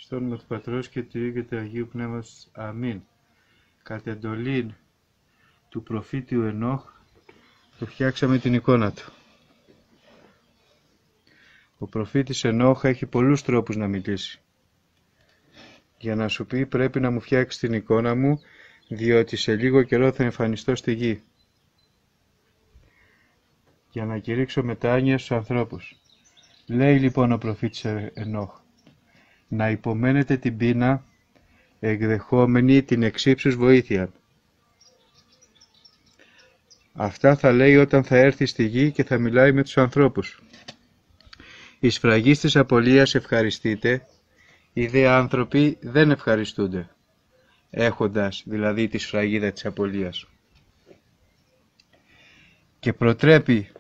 Στο όνομα του Πατρός και του Υιού και του Αγίου Πνεύματος. Αμήν. Κατ' εντολήν του προφήτου Ενόχ το φτιάξαμε την εικόνα του. Ο προφήτης Ενόχ έχει πολλούς τρόπους να μιλήσει. Για να σου πει πρέπει να μου φτιάξει την εικόνα μου, διότι σε λίγο καιρό θα εμφανιστώ στη γη. Για να κηρύξω μετάνοια στους ανθρώπους. Λέει λοιπόν ο προφήτης Ενόχ, να υπομένετε την πείνα, εκδεχόμενη την εξύψους βοήθεια. Αυτά θα λέει όταν θα έρθει στη γη και θα μιλάει με τους ανθρώπους. Οι σφραγείς της απολίας ευχαριστείτε, οι δε άνθρωποι δεν ευχαριστούνται, έχοντας δηλαδή τη σφραγίδα της απολίας. Και προτρέπει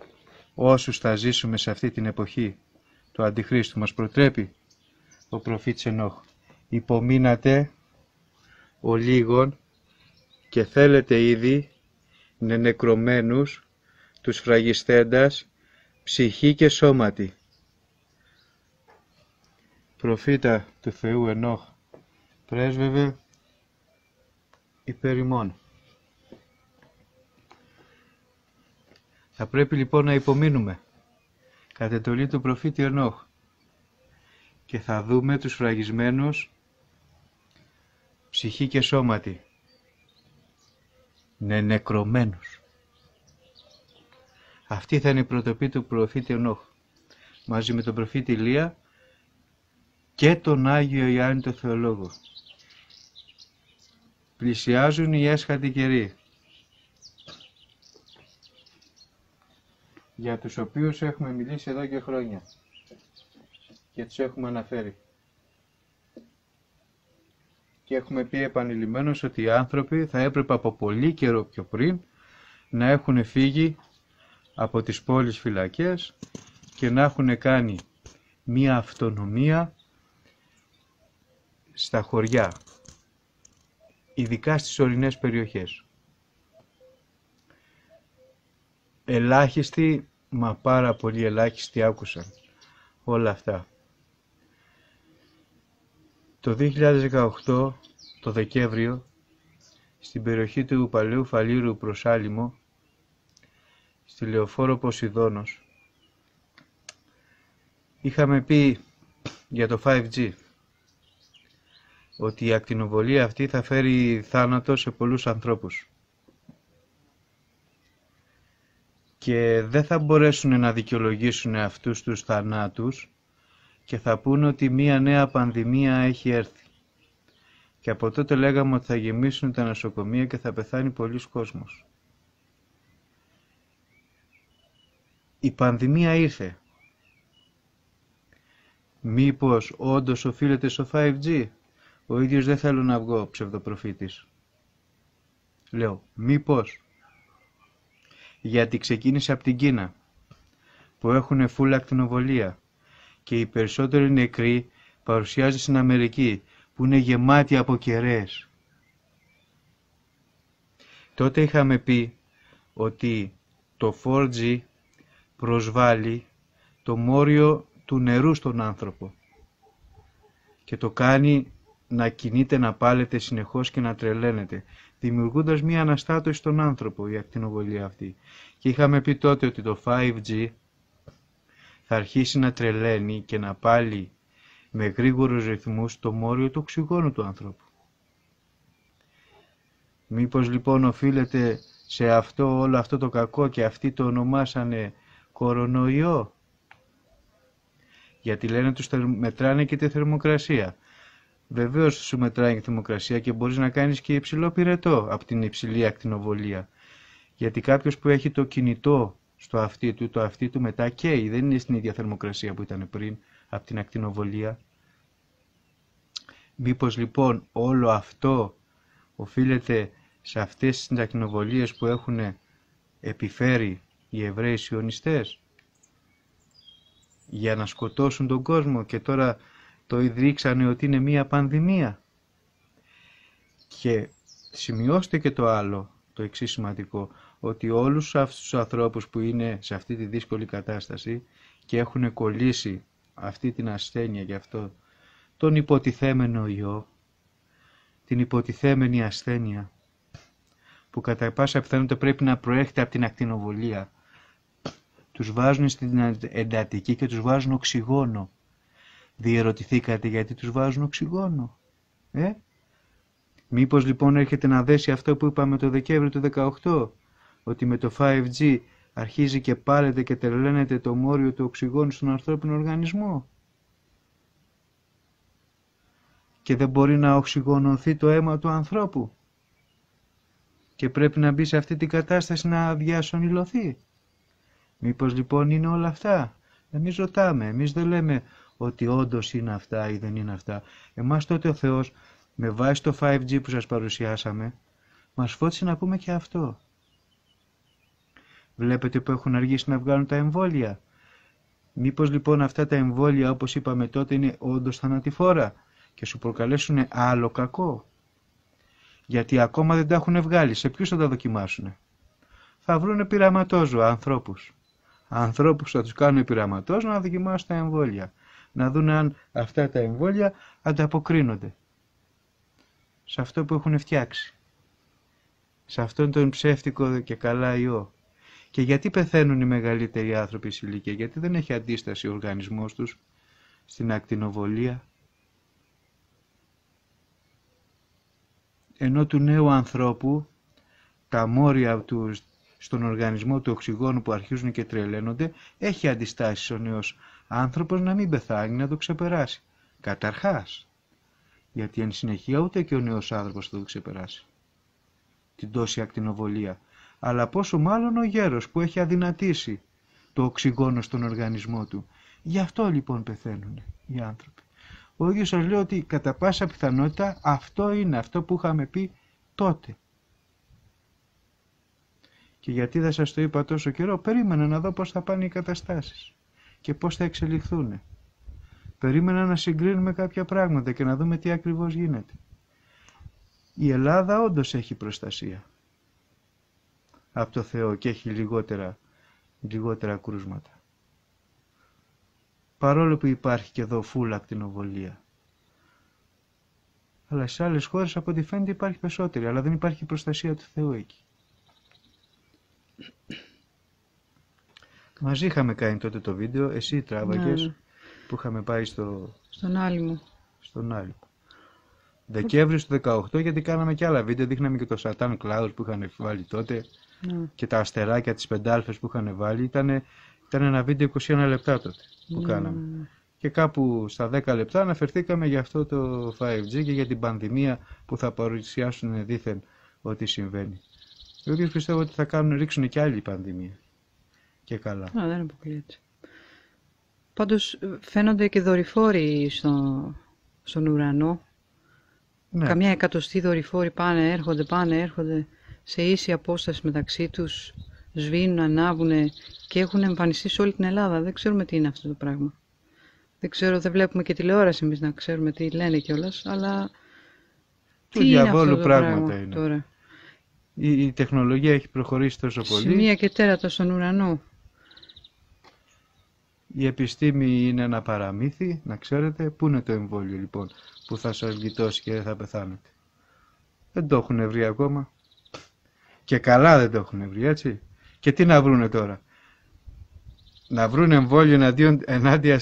όσους θα ζήσουμε σε αυτή την εποχή του Αντιχρίστου, μας προτρέπει ο προφήτης Ενόχ, υπομείνατε ο λίγων και θέλετε ήδη νεκρωμένους τους φραγισθέντας ψυχή και σώματι. Προφήτα του Θεού Ενόχ πρέσβευε υπέρ ημών. Θα πρέπει λοιπόν να υπομείνουμε κατ' εντολή του προφήτη Ενόχ και θα δούμε τους φραγισμένους ψυχή και σώματι, νεκρωμένους. Αυτή θα είναι η πρωτοπή του προφήτη Ενόχ μαζί με τον προφήτη Ηλία και τον Άγιο Ιωάννη τον Θεολόγο. Πλησιάζουν οι έσχατοι καιροί, για τους οποίους έχουμε μιλήσει εδώ και χρόνια και τους έχουμε αναφέρει. Και έχουμε πει επανειλημμένως ότι οι άνθρωποι θα έπρεπε από πολύ καιρό πιο πριν να έχουν φύγει από τις πόλεις φυλακές και να έχουν κάνει μία αυτονομία στα χωριά, ειδικά στις ορεινές περιοχές. Ελάχιστοι, μα πάρα πολύ ελάχιστοι άκουσαν όλα αυτά. Το 2018, το Δεκέμβριο, στην περιοχή του Παλαιού Φαλήρου προς Άλυμο, στη Λεωφόρο Ποσειδώνος, είχαμε πει για το 5G, ότι η ακτινοβολία αυτή θα φέρει θάνατο σε πολλούς ανθρώπους. Και δεν θα μπορέσουν να δικαιολογήσουν αυτούς τους θανάτους και θα πούν ότι μία νέα πανδημία έχει έρθει. Και από τότε λέγαμε ότι θα γεμίσουν τα νοσοκομεία και θα πεθάνει πολλής κόσμος. Η πανδημία ήρθε. Μήπως όντως οφείλεται στο 5G? Ο ίδιος δεν θέλω να βγω ψευδοπροφήτης. Λέω, μήπως? Γιατί ξεκίνησε από την Κίνα, που έχουν φούλα ακτινοβολία και οι περισσότεροι νεκροί παρουσιάζονται στην Αμερική, που είναι γεμάτη από κεραίες. Τότε είχαμε πει ότι το 4G προσβάλλει το μόριο του νερού στον άνθρωπο και το κάνει να κινείται, να πάλεται συνεχώς και να τρελαίνεται, δημιουργώντας μία αναστάτωση στον άνθρωπο η ακτινοβολία αυτή. Και είχαμε πει τότε ότι το 5G θα αρχίσει να τρελαίνει και να πάλι με γρήγορους ρυθμούς το μόριο του οξυγόνου του ανθρώπου. Μήπως λοιπόν οφείλεται σε αυτό όλο αυτό το κακό και αυτοί το ονομάσανε κορονοϊό? Γιατί λένε τους μετράνε και τη θερμοκρασία. Βεβαίως σου μετράει η θερμοκρασία και μπορείς να κάνεις και υψηλό πυρετό από την υψηλή ακτινοβολία. Γιατί κάποιος που έχει το κινητό στο αυτί του, το αυτί του μετά καίει, δεν είναι στην ίδια θερμοκρασία που ήταν πριν από την ακτινοβολία. Μήπως λοιπόν όλο αυτό οφείλεται σε αυτές τις ακτινοβολίες που έχουν επιφέρει οι Εβραίοι σιωνιστές για να σκοτώσουν τον κόσμο και τώρα το ιδρύξανε ότι είναι μία πανδημία? Και σημειώστε και το άλλο, το εξής σημαντικό, ότι όλους αυτούς τους ανθρώπους που είναι σε αυτή τη δύσκολη κατάσταση και έχουν κολλήσει αυτή την ασθένεια και αυτό τον υποτιθέμενο ιό, την υποτιθέμενη ασθένεια, που κατά πάσα πιθανότητα πρέπει να προέρχεται από την ακτινοβολία. Τους βάζουν στην εντατική και τους βάζουν οξυγόνο. Διερωτηθήκατε γιατί τους βάζουν οξυγόνο? Μήπως λοιπόν έρχεται να δέσει αυτό που είπαμε το Δεκέμβριο του 2018, ότι με το 5G αρχίζει και πάρεται και τρελαίνεται το μόριο του οξυγόνου στον ανθρώπινο οργανισμό και δεν μπορεί να οξυγονωθεί το αίμα του ανθρώπου και πρέπει να μπει σε αυτή την κατάσταση να διασωνυλωθεί? Μήπως λοιπόν είναι όλα αυτά? Εμείς ρωτάμε, εμείς δεν λέμε ότι όντως είναι αυτά ή δεν είναι αυτά. Εμάς τότε ο Θεός, με βάση το 5G που σας παρουσιάσαμε, μας φώτισε να πούμε και αυτό. Βλέπετε που έχουν αργήσει να βγάλουν τα εμβόλια? Μήπως λοιπόν αυτά τα εμβόλια, όπως είπαμε τότε, είναι όντως θανατηφόρα και σου προκαλέσουν άλλο κακό? Γιατί ακόμα δεν τα έχουν βγάλει. Σε ποιους θα τα δοκιμάσουν? Θα βρούνε πειραματόζωα, ανθρώπους. Ανθρώπους θα τους κάνουν πειραματόζωα να δοκιμάσουν τα εμβόλια. Να δουν αν αυτά τα εμβόλια ανταποκρίνονται σε αυτό που έχουν φτιάξει. Σε αυτόν τον ψεύτικο και καλά ιό. Και γιατί πεθαίνουν οι μεγαλύτεροι άνθρωποι σε ηλικία? Γιατί δεν έχει αντίσταση ο οργανισμός τους στην ακτινοβολία. Ενώ του νέου ανθρώπου τα μόρια του στον οργανισμό του οξυγόνου που αρχίζουν και τρελαίνονται, έχει αντιστάσεις ο νέος άνθρωπος να μην πεθάνει, να το ξεπεράσει. Καταρχάς, γιατί εν συνεχεία ούτε και ο νέος άνθρωπος θα το ξεπεράσει την τόση ακτινοβολία. Αλλά πόσο μάλλον ο γέρος που έχει αδυνατήσει το οξυγόνο στον οργανισμό του. Γι' αυτό λοιπόν πεθαίνουν οι άνθρωποι. Ο ίδιος σας λέει ότι κατά πάσα πιθανότητα αυτό είναι αυτό που είχαμε πει τότε. Και γιατί δεν σας το είπα τόσο καιρό? Περίμενα να δω πώς θα πάνε οι καταστάσεις και πώς θα εξελιχθούν. Περίμενα να συγκρίνουμε κάποια πράγματα και να δούμε τι ακριβώς γίνεται. Η Ελλάδα όντως έχει προστασία από το Θεό και έχει λιγότερα κρούσματα. Παρόλο που υπάρχει και εδώ φούλα ακτινοβολία. Αλλά σε άλλες χώρες από ό,τι φαίνεται υπάρχει περισσότερη, αλλά δεν υπάρχει προστασία του Θεού εκεί. Μαζί είχαμε κάνει τότε το βίντεο, εσύ τράβαγες, που είχαμε πάει στον Άλυμο. Δεκέμβρη του 18, γιατί κάναμε και άλλα βίντεο, δείχναμε και το Satan Cloud που είχαν βάλει τότε και τα αστεράκια, τις πεντάλφες που είχαν βάλει. Ήταν ένα βίντεο 21 λεπτά τότε που κάναμε. Και κάπου στα 10 λεπτά αναφερθήκαμε για αυτό το 5G και για την πανδημία που θα παρουσιάσουν δήθεν ότι συμβαίνει. Εγώ πιστεύω ότι θα ρίξουν και άλλη πανδημία. Και καλά. Δεν αποκλείεται. Πάντως φαίνονται και δορυφόροι στον ουρανό. Ναι. Καμιά εκατοστή δορυφόροι πάνε, έρχονται σε ίση απόσταση μεταξύ τους, σβήνουν, ανάβουν και έχουν εμφανιστεί σε όλη την Ελλάδα. Δεν ξέρουμε τι είναι αυτό το πράγμα. Δεν βλέπουμε και τηλεόραση εμείς να ξέρουμε τι λένε κιόλας, αλλά του διαβόλου πράγματα είναι. Τώρα. Η τεχνολογία έχει προχωρήσει τόσο πολύ. Σημεία και τέρατα στον ουρανό. Η επιστήμη είναι ένα παραμύθι, να ξέρετε. Πού είναι το εμβόλιο λοιπόν που θα σας γλιτώσει και δεν θα πεθάνετε? Δεν το έχουν βρει ακόμα. Και καλά δεν το έχουν βρει, έτσι. Και τι να βρούνε τώρα? Να βρουν εμβόλιο ενάντια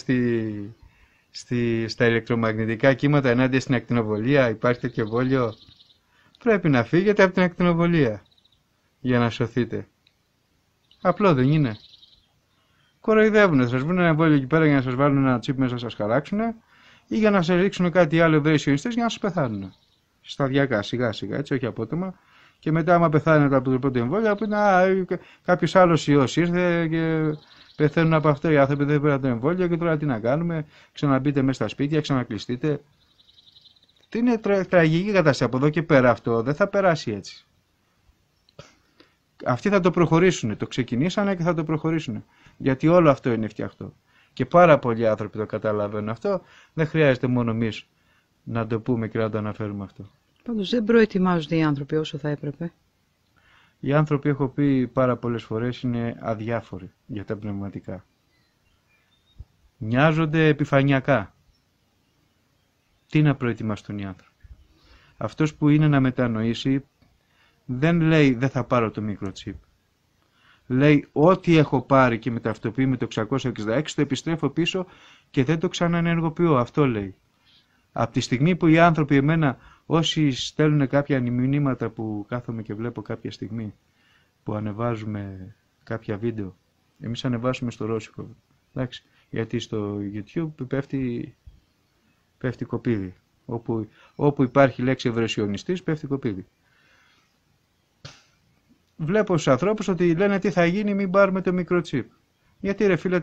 στα ηλεκτρομαγνητικά κύματα, ενάντια στην ακτινοβολία? Υπάρχει τέτοιο εμβόλιο? Πρέπει να φύγετε από την ακτινοβολία για να σωθείτε. Απλό δεν είναι? Κοροϊδεύουνε, θα σας βρουν ένα εμβόλιο εκεί πέρα για να σας βάλουν ένα τσίπ μέσα να σας χαράξουν ή για να σας ρίξουν κάτι άλλο ευραίσιονιστές για να σας πεθάνουν. Σταδιακά, σιγά σιγά, έτσι, όχι απότομα. Και μετά, άμα πεθάνετε από το πρώτο εμβόλιο, πει κάποιος άλλος ιός ήρθε και πεθαίνουν από αυτό οι άνθρωποι, δεν πήραν το εμβόλιο και τώρα τι να κάνουμε? Ξαναμπείτε μέσα στα σπίτια, ξανακλειστείτε. Τι είναι τραγική κατάσταση. Από εδώ και πέρα αυτό δεν θα περάσει έτσι. Αυτοί θα το προχωρήσουν. Το ξεκινήσανε και θα το προχωρήσουν. Γιατί όλο αυτό είναι φτιαχτό. Και πάρα πολλοί άνθρωποι το καταλαβαίνουν αυτό. Δεν χρειάζεται μόνο εμείς να το πούμε και να το αναφέρουμε αυτό. Πάντως δεν προετοιμάζονται οι άνθρωποι όσο θα έπρεπε. Οι άνθρωποι, έχω πει πάρα πολλές φορές, είναι αδιάφοροι για τα πνευματικά. Νοιάζονται επιφανειακά. Τι να προετοιμαστούν οι άνθρωποι? Αυτός που είναι να μετανοήσει δεν λέει δεν θα πάρω το microchip. Λέει ό,τι έχω πάρει και με ταυτοποιεί με το 666 το επιστρέφω πίσω και δεν το ξαναενεργοποιώ. Αυτό λέει. Από τη στιγμή που οι άνθρωποι εμένα, όσοι στέλνουν κάποια μηνύματα που κάθομαι και βλέπω κάποια στιγμή που ανεβάζουμε κάποια βίντεο, εμείς ανεβάζουμε στο ρώσικο, εντάξει, γιατί στο YouTube πέφτει κοπίδι. Όπου υπάρχει λέξη ευρεσιονιστής πέφτει κοπίδι. Βλέπω στους ανθρώπους ότι λένε τι θα γίνει, μην πάρουμε το microchip. Γιατί ρε φίλε,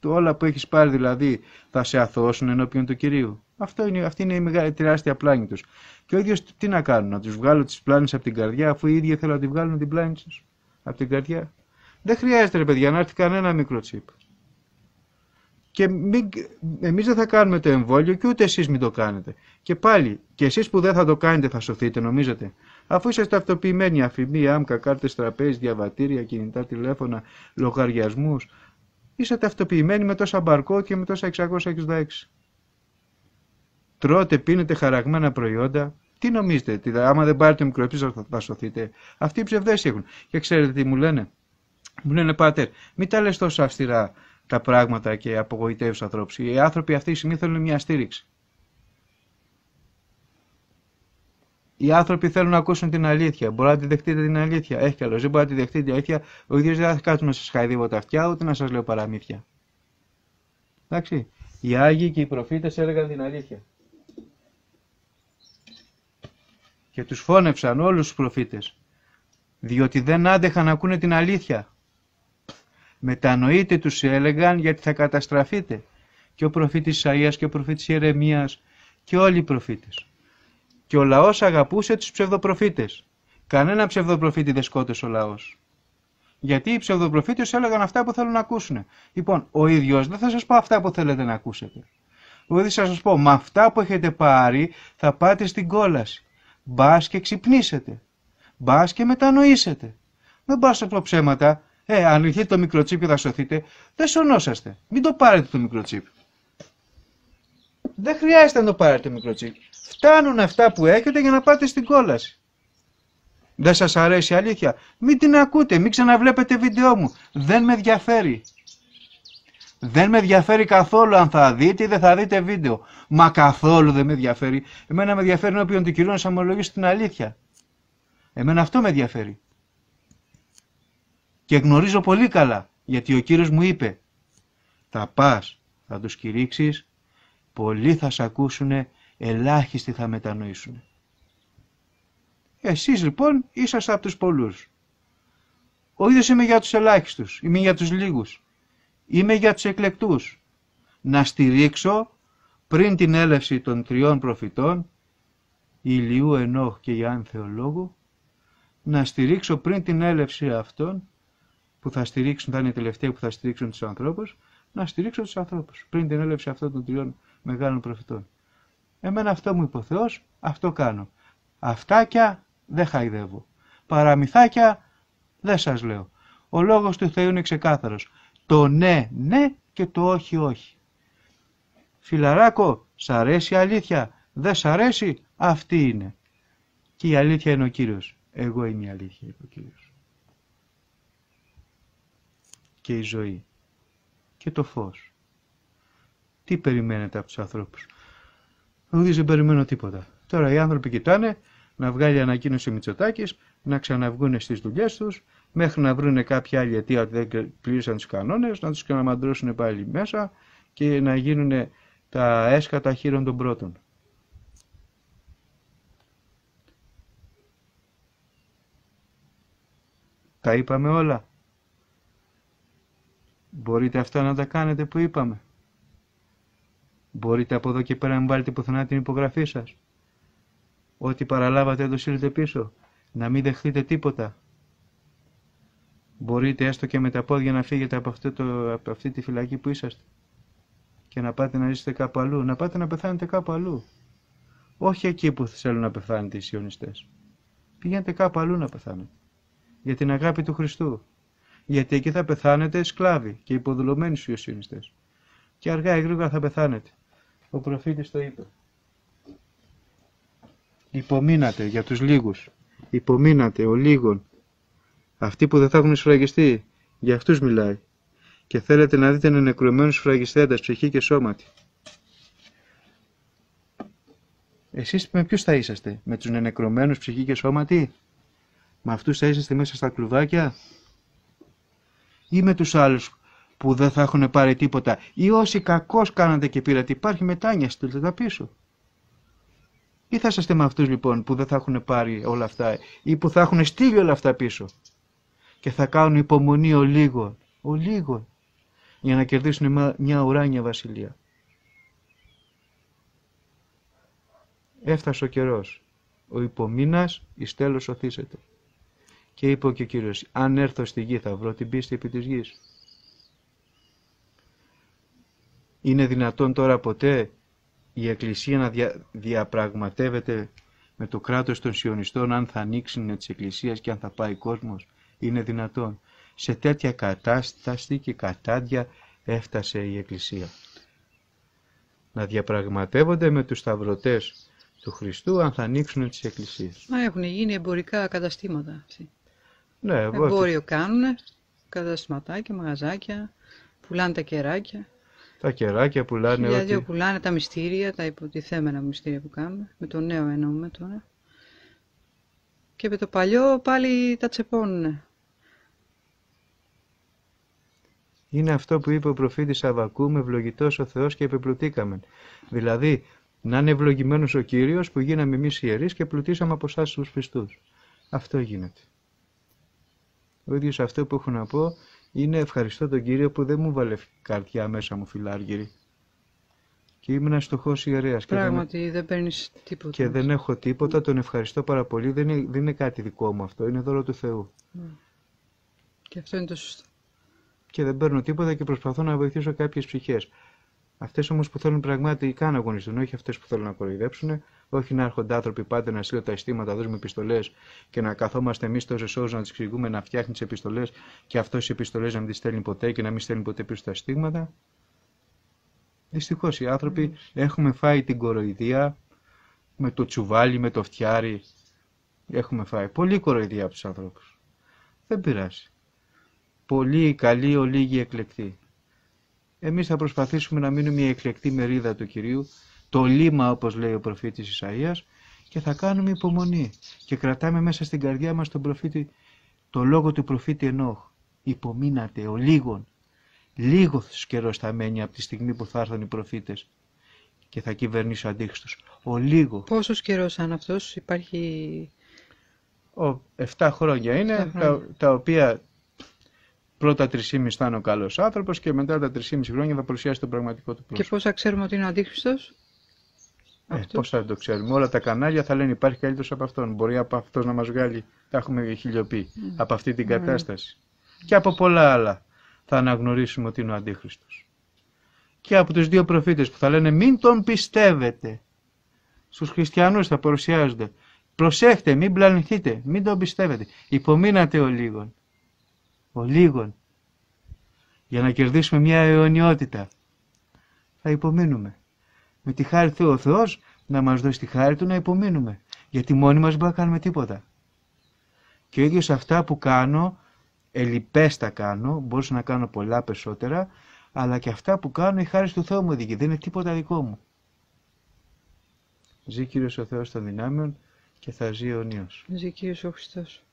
όλα που έχεις πάρει δηλαδή θα σε αθωώσουν ενώπιον του Κυρίου. Αυτή είναι η μεγάλη τεράστια πλάνη τους. Και ο ίδιος τι να κάνουν, να τους βγάλω τις πλάνες από την καρδιά, αφού οι ίδιοι θέλουν να τη βγάλουν την πλάνη τους από την καρδιά? Δεν χρειάζεται ρε παιδιά να έρθει κανένα microchip. Και εμείς δεν θα κάνουμε το εμβόλιο και ούτε εσείς μην το κάνετε. Και πάλι, και εσείς που δεν θα το κάνετε θα σωθείτε, νομίζετε? Αφού είσαστε ταυτοποιημένοι, αφημοί, άμκα, κάρτες τραπέζι, διαβατήρια, κινητά τηλέφωνα, λογαριασμούς, είσαστε ταυτοποιημένοι με τόσα μπαρκό και με τόσα 666. Τρώτε, πίνετε χαραγμένα προϊόντα. Τι νομίζετε, άμα δεν πάρετε μικροπίσω θα σωθείτε? Αυτοί οι ψευδές έχουν. Και ξέρετε τι μου λένε? Μου λένε, πάτερ, μην τα λες τόσο αυστηρά τα πράγματα και απογοητεύεις τους ανθρώπους. Οι άνθρωποι αυτή τη στιγμή θέλουν μια στήριξη. Οι άνθρωποι θέλουν να ακούσουν την αλήθεια. Μπορεί να τη δεχτείτε την αλήθεια? Έχει καλώς. Δεν μπορεί να τη δεχτείτε την αλήθεια. Ο ίδιος δεν θα κάτσουμε να σας χαϊδεύω τα αυτιά, ούτε να σας λέω παραμύθια. Εντάξει. Οι Άγιοι και οι προφήτες έλεγαν την αλήθεια. Και τους φώνευσαν όλους τους προφήτες. Διότι δεν άντεχαν να ακούνε την αλήθεια. Μετανοείτε τους έλεγαν γιατί θα καταστραφείτε. Και ο προφήτης Ισαΐας και ο προφήτης Ιερεμίας και όλοι οι προφήτες. Και ο λαός αγαπούσε τους ψευδοπροφήτες. Κανένα ψευδοπροφήτη δεν σκότωσε ο λαός. Γιατί οι ψευδοπροφήτες έλεγαν αυτά που θέλουν να ακούσουν. Λοιπόν, ο ίδιος δεν θα σας πω αυτά που θέλετε να ακούσετε. Ο ίδιος θα σας πω, με αυτά που έχετε πάρει θα πάτε στην κόλαση. Μπας και ξυπνήσετε. Μπας και μετανοήσετε. Δεν πάω να πω ψέματα. Αν λυθεί το microchip και θα σωθείτε, δεν σωνόσαστε. Μην το πάρετε το microchip. Δεν χρειάζεται να το πάρετε το microchip. Φτάνουν αυτά που έχετε για να πάτε στην κόλαση. Δεν σας αρέσει η αλήθεια? Μην την ακούτε, μην ξαναβλέπετε βίντεό μου. Δεν με ενδιαφέρει. Δεν με ενδιαφέρει καθόλου αν θα δείτε ή δεν θα δείτε βίντεο. Μα καθόλου δεν με ενδιαφέρει. Εμένα με ενδιαφέρει ενώπιον του Κυρίου να σας ομολογήσω την αλήθεια. Εμένα αυτό με ενδιαφέρει. Και γνωρίζω πολύ καλά, γιατί ο Κύριος μου είπε, θα πας, θα τους κηρύξεις, πολλοί θα σ' ακούσουνε, ελάχιστοι θα μετανοήσουν. Εσείς λοιπόν είσαστε από τους πολλούς. Ο ίδιος είμαι για τους ελάχιστους, είμαι για τους λίγους, είμαι για τους εκλεκτούς. Να στηρίξω πριν την έλευση των τριών προφητών, Ηλιού, Ενόχ και Ιωάννη Θεολόγου, να στηρίξω πριν την έλευση αυτών, που θα στηρίξουν, θα είναι οι τελευταίοι που θα στηρίξουν τους ανθρώπους, να στηρίξω τους ανθρώπους πριν την έλευση αυτών των τριών μεγάλων προφητών. Εμένα αυτό μου είπε ο Θεός, αυτό κάνω. Αυτάκια δεν χαϊδεύω. Παραμυθάκια δεν σας λέω. Ο λόγος του Θεού είναι ξεκάθαρος. Το ναι, ναι και το όχι, όχι. Φιλαράκο, σ' αρέσει η αλήθεια? Δεν σ' αρέσει? Αυτή είναι. Και η αλήθεια είναι ο Κύριος. Εγώ είμαι η αλήθεια, είπε ο Κύριος. Και η ζωή. Και το φως. Τι περιμένετε από τους ανθρώπους? Δεν περιμένω τίποτα. Τώρα οι άνθρωποι κοιτάνε να βγάλει ανακοίνωση ο Μητσοτάκης, να ξαναβγούνε στις δουλειές τους, μέχρι να βρούνε κάποια άλλη αιτία ότι δεν πλήρησαν τους κανόνες, να τους ξαναμαντρώσουν πάλι μέσα και να γίνουν τα έσκατα χείρων των πρώτων. Τα είπαμε όλα. Μπορείτε αυτά να τα κάνετε που είπαμε? Μπορείτε από εδώ και πέρα να μην βάλετε πουθενά την υπογραφή σας? Ό,τι παραλάβατε το στείλετε πίσω. Να μην δεχτείτε τίποτα. Μπορείτε έστω και με τα πόδια να φύγετε από αυτή τη φυλακή που είσαστε και να πάτε να ζήσετε κάπου αλλού. Να πάτε να πεθάνετε κάπου αλλού. Όχι εκεί που θέλουν να πεθάνετε οι σιωνιστές. Πηγαίνετε κάπου αλλού να πεθάνετε. Για την αγάπη του Χριστού. Γιατί εκεί θα πεθάνετε σκλάβοι και υποδουλωμένοι στους σιωνιστές. Και αργά ή γρήγορα θα πεθάνετε. Ο προφήτης το είπε. Υπομείνατε για τους λίγους. Υπομείνατε ο λίγων. Αυτοί που δεν θα έχουν σφραγιστεί, για αυτούς μιλάει. Και θέλετε να δείτε νεκρωμένους σφραγιστέντας, ψυχή και σώματι. Εσείς με ποιους θα είσαστε, με τους νεκρωμένους ψυχή και σώματι? Με αυτούς θα είσαστε μέσα στα κλουβάκια? Ή με τους άλλους που δεν θα έχουν πάρει τίποτα? Ή όσοι κακώς κάνατε και πήρατε, υπάρχει μετάνοια, στείλτε τα πίσω. Ή θα είσαστε με αυτούς λοιπόν που δεν θα έχουν πάρει όλα αυτά ή που θα έχουν στείλει όλα αυτά πίσω και θα κάνουν υπομονή ο λίγων, για να κερδίσουν μια ουράνια βασιλεία. Έφτασε ο καιρός. Ο υπομείνας εις τέλος σωθήσεται. Και είπε και ο Κύριος, αν έρθω στη γη θα βρω την πίστη επί της γης. Είναι δυνατόν τώρα ποτέ η Εκκλησία να διαπραγματεύεται με το κράτος των Σιωνιστών αν θα ανοίξουν τις εκκλησίες και αν θα πάει κόσμος? Είναι δυνατόν? Σε τέτοια κατάσταση και κατάντια έφτασε η Εκκλησία. Να διαπραγματεύονται με τους σταυρωτές του Χριστού αν θα ανοίξουν τις εκκλησίες. Μα έχουν γίνει εμπορικά καταστήματα. Ναι, εμπόριο κάνουν, καταστηματάκια, μαγαζάκια, πουλάνε τα κεράκια. Τα κεράκια πουλάνε Δηλαδή πουλάνε τα μυστήρια, τα υποτιθέμενα μυστήρια που κάνουμε, με το νέο εννοούμε τώρα. Και με το παλιό πάλι τα τσεπώνουν. Είναι αυτό που είπε ο προφήτης Αββακούμ, ευλογητός ο Θεός και επεπλουτήκαμεν. Δηλαδή, να είναι ευλογημένος ο Κύριος που γίναμε εμείς ιερείς και πλουτίσαμε από εσάς τους πιστούς. Αυτό γίνεται. Ο ίδιος αυτό που έχω να πω είναι ευχαριστώ τον Κύριο που δεν μου βάλε καρδιά μέσα μου φιλάργυρη. Και ήμουν στοχός ιερέας. Πράγματι δεν παίρνεις τίποτα. Και δεν έχω τίποτα, τον ευχαριστώ πάρα πολύ. Δεν είναι κάτι δικό μου αυτό, είναι δώρο του Θεού. Και αυτό είναι το σωστό. Και δεν παίρνω τίποτα και προσπαθώ να βοηθήσω κάποιες ψυχές. Αυτές όμως που θέλουν πραγματικά να αγωνιστούν, όχι αυτές που θέλουν να κοροϊδέψουν, όχι να έρχονται άνθρωποι πάντα να στείλουν τα αισθήματα, να δώσουμε επιστολές και να καθόμαστε εμείς τόσες ώρες να τις εξηγούμε, να φτιάχνει τις επιστολές και αυτός οι επιστολές να μην τις στέλνει ποτέ και να μην στέλνει ποτέ πίσω τα αισθήματα. Δυστυχώς οι άνθρωποι έχουμε φάει την κοροϊδία με το τσουβάλι, με το φτιάρι. Έχουμε φάει πολύ κοροϊδία από τους ανθρώπους. Δεν πειράζει. Πολλοί καλοί, ολίγοι εκλεκτοί. Εμείς θα προσπαθήσουμε να μείνουμε η εκλεκτή μερίδα του Κυρίου, το λίμα όπως λέει ο προφήτης Ισαΐας, και θα κάνουμε υπομονή και κρατάμε μέσα στην καρδιά μας τον προφήτη, το λόγο του προφήτη Ενόχ. Υπομείνατε ο λίγων. Λίγος καιρός θα μένει από τη στιγμή που θα έρθουν οι προφήτες και θα κυβερνήσει ο Αντίχριστος. Ο λίγο. Πόσος καιρός αν αυτός υπάρχει? 7 χρόνια είναι, τα οποία πρώτα 3,5 θα είναι ο καλός άνθρωπος και μετά τα 3,5 χρόνια θα παρουσιάσει το πραγματικό του πρόσωπο. Και πώς θα ξέρουμε ότι είναι ο Αντίχριστος? Πώς θα το ξέρουμε? Όλα τα κανάλια θα λένε υπάρχει καλύτερος από αυτόν. Μπορεί από αυτός να μας βγάλει, τα έχουμε χιλιοπεί, από αυτή την κατάσταση. Και από πολλά άλλα θα αναγνωρίσουμε ότι είναι ο Αντίχριστος. Και από τους δύο προφήτες που θα λένε μην τον πιστεύετε. Στους χριστιανούς θα παρουσιάζονται. Προσέχτε, μην πλανηθείτε, μην τον πιστεύετε. Υπομείνατε ο λίγων. Ο λίγων. Για να κερδίσουμε μια αιωνιότητα. Θα υπομείνουμε. Με τη χάρη του ο Θεός να μας δώσει τη χάρη του να υπομείνουμε. Γιατί μόνοι μας μπορούμε να κάνουμε τίποτα. Και ο ίδιος αυτά που κάνω, ελιπές τα κάνω, μπορούσα να κάνω πολλά περισσότερα, αλλά και αυτά που κάνω η χάρη του Θεού μου οδηγεί. Δεν είναι τίποτα δικό μου. Ζει Κύριος ο Θεός των δυνάμεων και θα ζει αιωνίως. Ζει Κύριος ο Χριστός.